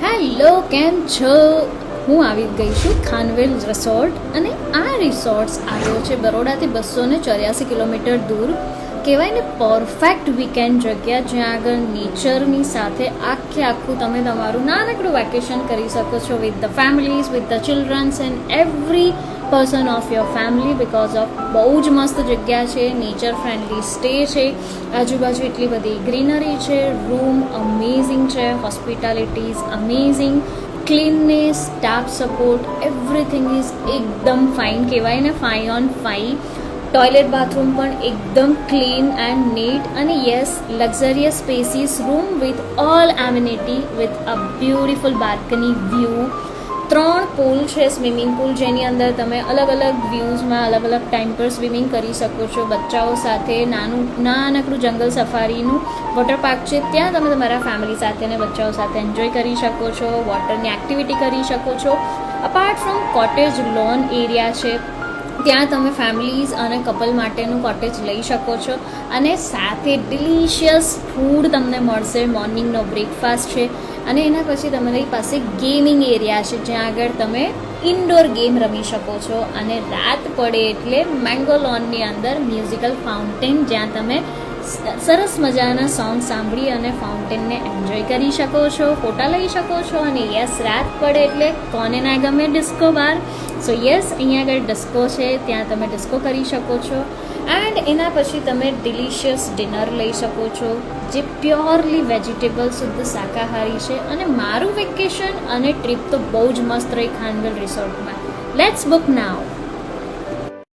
Hello, કેમ છો? હું આવી ગઈ છું ખાનવેલ રિસોર્ટ અને આ રિસોર્ટ્સ આવ્યો છે બરોડાથી 284 કિલોમીટર દૂર. કહેવાય ને પરફેક્ટ વીકેન્ડ જગ્યા જ્યાં આગળ નેચરની સાથે આખું તમે તમારું નાનકડું વેકેશન કરી શકો છો with the families, with the childrens and every person of your family because of બહુ જ મસ્ત જગ્યા છે, નેચર ફ્રેન્ડલી સ્ટે છે, આજુબાજુ એટલી બધી ગ્રીનરી છે, રૂમ અમેઝિંગ છે, hospitalities amazing, cleanness, staff support, everything is એકદમ ફાઇન. કહેવાય ને 5 on 5. ટોયલેટ બાથરૂમ પણ એકદમ ક્લીન એન્ડ નીટ અને yes luxurious spaces room with all amenity with a beautiful balcony view. 3 pool છે, સ્વિમિંગ પૂલ જેની અંદર તમે અલગ અલગ વ્યૂઝમાં અલગ અલગ ટાઈમ પર સ્વિમિંગ કરી શકો છો. બચ્ચાઓ સાથે નાનકડું જંગલ સફારીનું વોટર પાર્ક છે, ત્યાં તમે તમારા ફેમિલી સાથે અને બચ્ચાઓ સાથે એન્જોય કરી શકો છો, વોટરની એક્ટિવિટી કરી શકો છો. Apart from cottage loan area છે, ત્યાં તમે ફેમિલીઝ અને કપલ માટેનું કોટેજ લઈ શકો છો અને સાથે ડિલિશિયસ ફૂડ તમને મળશે. મોર્નિંગનો બ્રેકફાસ્ટ છે અને એના પછી તમારી પાસે ગેમિંગ એરિયા છે જ્યાં આગળ તમે ઇન્ડોર ગેમ રમી શકો છો અને રાત પડે એટલે મેંગો લોનની અંદર મ્યુઝિકલ ફાઉન્ટેન જ્યાં તમે સરસ મજાના સોંગ સાંભળી અને ફાઉન્ટેનને એન્જોય કરી શકો છો, ફોટા લઈ શકો છો અને યસ રાત પડે એટલે કોને ના ગમે ડિસ્કો બાર. સો યસ અહીંયા આગળ ડિસ્કો છે, ત્યાં તમે ડિસ્કો કરી શકો છો એન્ડ એના પછી તમે ડિલિશિયસ ડિનર લઈ શકો છો જે પ્યોરલી વેજીટેબલ શુદ્ધ શાકાહારી છે. અને મારું વેકેશન અને ટ્રીપ તો બહુ જ મસ્ત રહી ખાનવેલ રિસોર્ટમાં. Let's book now.